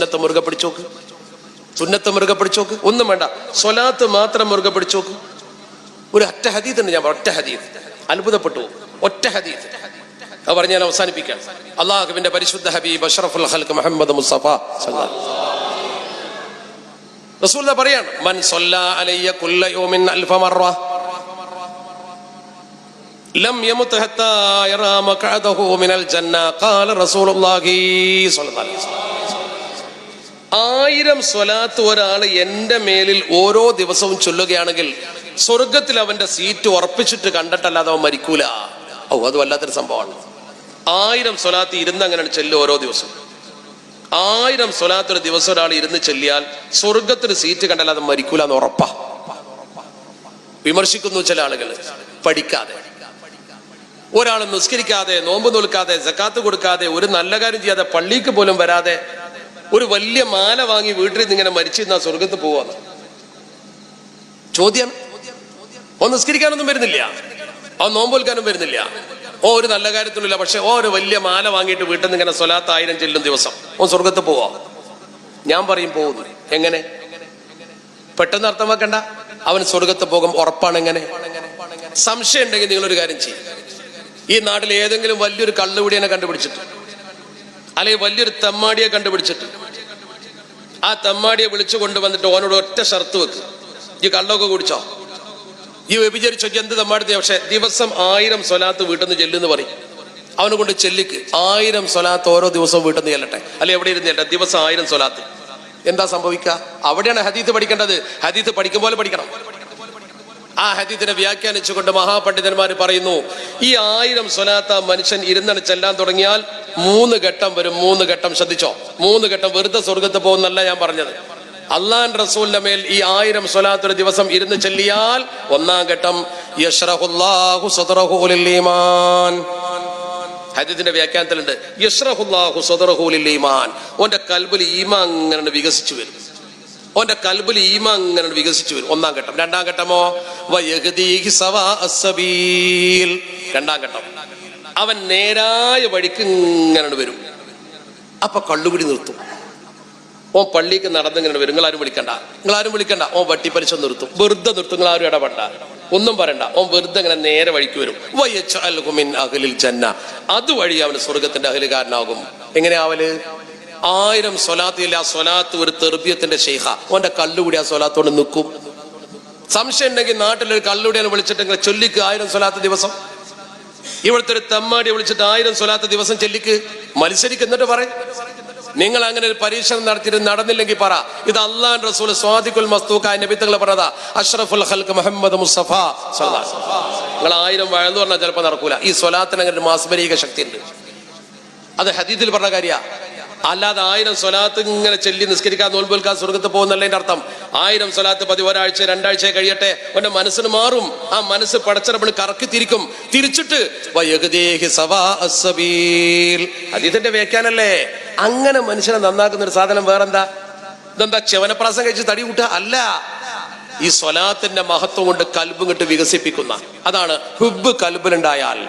സുന്നത്ത് മുറുകെ പിടിച്ചോക്ക്, സുന്നത്ത് മുറുകെ പിടിച്ചോക്ക്. ഒന്നും വേണ്ട, സ്വലാത്ത് മാത്രം മുറുകെ പിടിച്ചോക്ക്. ഒരു ഒറ്റ ഹദീത്ത് ഉണ്ട്, ഞാൻ ഒറ്റ ഹദീത്ത്, അത്ഭുതപ്പെട്ടു. ഒറ്റ ഹദീത്ത് അത് പറഞ്ഞ് ഞാൻ അവസാനിപ്പിക്കാം. അള്ളാഹുവിന്റെ പരിശുദ്ധ ഹബീബ് അഷ്റഫുൽ ഖൽഖ് മുഹമ്മദ് മുസ്തഫ റസൂൽ പറയാണ്, മൻ സ്വല്ലാ അലയ്യ കുല്ല യൗമിൻ അൽഫ മറ ലം യമത് ഹത്താ യറാ മഖഅദഹു മിനൽ ജന്ന ഖാല റസൂലുള്ളാഹി സ്വല്ലല്ലാഹു അലൈഹി വസല്ലം. 1000 സ്വലാത്ത് ഒരാൾ എന്റെ മേലിൽ ഓരോ ദിവസവും ചൊല്ലുകയാണെങ്കിൽ സ്വർഗത്തിൽ അവന്റെ സീറ്റ് ഉറപ്പിച്ചിട്ട് കണ്ടിട്ടല്ലാതെ അവൻ മരിക്കൂല. അത് വല്ലാത്തൊരു സംഭവമാണ്. 1000 സ്വലാത്ത് ഇരുന്ന് അങ്ങനെ ചെല്ലും ഓരോ ദിവസം. 1000 സ്വലാത്ത് ഒരു ദിവസം ഒരാൾ ഇരുന്ന് ചെല്ലിയാൽ സ്വർഗത്തിന് സീറ്റ് കണ്ടല്ലാതെ മരിക്കൂല എന്ന് ഉറപ്പാ. വിമർശിക്കുന്നു ചില ആളുകൾ, പഠിക്കാതെ, ഒരാൾ നിസ്കരിക്കാതെ, നോമ്പ് നോൽക്കാതെ, സക്കാത്ത് കൊടുക്കാതെ, ഒരു നല്ല കാര്യം ചെയ്യാതെ, പള്ളിക്ക് പോലും വരാതെ ഒരു വലിയ മാല വാങ്ങി വീട്ടിൽ നിന്ന് ഇങ്ങനെ മരിച്ചിരുന്ന സ്വർഗത്ത് പോവാന്ന് ചോദ്യം. ഓ നിസ്കരിക്കാനൊന്നും വരുന്നില്ല, ഓ നോമ്പ് നോൽക്കാനും വരുന്നില്ല, ഓ ഒരു നല്ല കാര്യത്തിനില്ല, പക്ഷെ ഓ ഒരു വലിയ മാല വാങ്ങിയിട്ട് വീട്ടിൽ നിന്ന് ഇങ്ങനെ സ്വലാത്ത് 1000 ചെല്ലും ദിവസം ഓ സ്വർഗത്ത് പോവാ. ഞാൻ പറയും പോകുന്നു. എങ്ങനെ? പെട്ടെന്ന് അർത്ഥം വെക്കണ്ട, അവൻ സ്വർഗത്ത് പോകും ഉറപ്പാണ്. എങ്ങനെ? സംശയം ഉണ്ടെങ്കിൽ നിങ്ങളൊരു കാര്യം ചെയ്യും. ഈ നാട്ടിൽ ഏതെങ്കിലും വലിയൊരു കള്ളുപിടിയനെ കണ്ടുപിടിച്ചിട്ട്, അല്ലെങ്കിൽ വലിയൊരു തെമ്മാടിയെ കണ്ടുപിടിച്ചിട്ട്, ആ തെമ്മാടിയെ വിളിച്ചു കൊണ്ടുവന്നിട്ട് ഓനോട് ഒറ്റ ഷർത്ത് വെക്ക്, ഈ കള്ളൊക്കെ കുടിച്ചോ, ഈ വ്യഭിചരിച്ചൊക്കെ എന്ത് തെമ്മാടി, പക്ഷെ ദിവസം 1000 സ്വലാത്ത് വീട്ടിൽ നിന്ന് ചെല്ലുന്ന് പറയും. അവനെ കൊണ്ട് ചെല്ലിക്ക് 1000 സ്വലാത്ത് ഓരോ ദിവസവും വീട്ടിൽ നിന്ന് ചെല്ലട്ടെ, അല്ലെ എവിടെ ഇരുന്ന് ചെല്ലട്ടെ, ദിവസം 1000 സ്വലാത്ത്. എന്താ സംഭവിക്കുക? അവിടെയാണ് ഹദീത്ത് പഠിക്കേണ്ടത്. ഹദീത്ത് പഠിക്കും പോലെ പഠിക്കണം. ആ ഹദീത്തിനെ വ്യാഖ്യാനിച്ചുകൊണ്ട് മഹാപണ്ഡിതന്മാർ പറയുന്നു, ഈ 1000 സ്വലാത്ത് മനുഷ്യൻ ഇരുന്നണ് ചെല്ലാൻ തുടങ്ങിയാൽ 3 ഘട്ടം വരും. 3 ഘട്ടം ശ്രദ്ധിച്ചോ, 3 ഘട്ടം. വെറുതെ സ്വർഗത്ത് പോകുന്നല്ല ഞാൻ പറഞ്ഞത്. അള്ളാഹുവിന്റെ റസൂലിന്റെ മേൽ ഈ 1000 സ്വലാത്ത് ഒരു ദിവസം ഇരുന്ന് ചെല്ലിയാൽ 1-ാം ഘട്ടം യശ്റഹുല്ലാഹു സദ്റഹു ലിൽ ഈമാൻ. ഹദീസിന്റെ വ്യാഖ്യാനത്തിലുണ്ട്, യശ്റഹുല്ലാഹു സദ്റഹു ലിൽ ഈമാൻ. ഓന്റെ കൽബിൽ ഈമാൻ അങ്ങനെ വികസിച്ചു വരും. ഓന്റെ കൽബിൽ ഈമാൻ അങ്ങനെ വികസിച്ചു വരും. 1-ാം ഘട്ടം. 2-ാം ഘട്ടമോ വയഹ്ദീഹി സവാ അസ്സബീൽ. 2-ാം ഘട്ടം, അവൻ നേരായ വഴിക്ക് ഇങ്ങനെ വരും. അപ്പൊ കള്ളുപിടി നിർത്തും. ഓൻ പള്ളിക്ക് നടന്നിങ്ങനെ വരും. നിങ്ങളാരും വിളിക്കണ്ട. ഓൻ വട്ടിപ്പലിശ നിർത്തും. വെറുതെ നിർത്തും. നിങ്ങളാരും ഇടപെടണ്ട, ഒന്നും പറയണ്ട. ഓൻ വെറുതെ ഇങ്ങനെ നേരെ വഴിക്ക് വരും. വയജ്അൽഹു മിൻ അഹ്ലിൽ ജന്ന. അതുവഴി അവന് സ്വർഗത്തിന്റെ അഹ്ലുകാരനാകും. എങ്ങനെയാവല്? 1000 സ്വലാത്ത് ഇല്ല. ആ സ്വലാത്ത് ഒരു തെർബിയത്തിന്റെ ശൈഖ. ഓന്റെ കള്ളുകൂടി ആ സ്വലാത്തോട് നിൽക്കും. സംശയം ഉണ്ടെങ്കിൽ നാട്ടിലൊരു കള്ളുകൂടിയാണ് വിളിച്ചിട്ട് ചൊല്ലിക്ക് 1000 സ്വലാത്ത് ദിവസം. ഇവിടുത്തെ ഒരു തെമ്മാടിയെ വിളിച്ചിട്ട് 1000 സ്വലാത്ത് ദിവസം ചെല്ലിക്ക്. മത്സരിക്ക്. എന്നിട്ട് പറയും, നിങ്ങൾ അങ്ങനെ ഒരു പരീക്ഷണം നടത്തിയിട്ട് നടന്നില്ലെങ്കിൽ പറ, ഇത് അല്ലാഹുവിന്റെ റസൂൽ സ്വാദിഖുൽ മസ്തൂഖായ നബി തങ്ങൾ പറഞ്ഞതാ, അഷ്റഫുൽ ഖൽഖ് മുഹമ്മദ് മുസ്തഫ സ്വല്ലല്ലാഹു അലൈഹി വസല്ലം. നിങ്ങൾ 1000 വഴന്നു പറഞ്ഞാൽ ചിലപ്പോൾ നടക്കൂല. ഈ സ്വലാത്തിന് അങ്ങനെ ഒരു മാസ്മരിക ശക്തി ഉണ്ട്. അത് ഹദീസിൽ പറഞ്ഞ കാര്യ. അല്ലാതെ 1000 സ്വലാത്ത് ഇങ്ങനെ ചെല്ലി നിസ്കരിക്കാൻ നോൽബ് നിൽക്കാൻ സ്വർഗത്ത് പോകുന്നതിന്റെ അർത്ഥം 1000 സ്വലാത്ത് പതി ഒരാഴ്ച 2 ആഴ്ച കഴിയട്ടെ, അവന്റെ മനസ്സിന് മാറും. ആ മനസ്സ് പടച്ചറപ്പിന് കറക്കി തിരിക്കും. തിരിച്ചിട്ട് ഹദീസിന്റെ വ്യാഖ്യാനല്ലേ. അങ്ങനെ മനുഷ്യനെ നന്നാക്കുന്ന ഒരു സാധനം വേറെന്താ? ഇതെന്താ ചെവനപ്രാസം കഴിച്ച് തടി കൂട്ടുക? അല്ല, ഈ സ്വലാത്തിന്റെ മഹത്വം കൊണ്ട് കൽബ് ഇങ്ങോട്ട് വികസിപ്പിക്കുന്ന, അതാണ് ഹുബ്ബ് കൽബിലുണ്ടായാൽ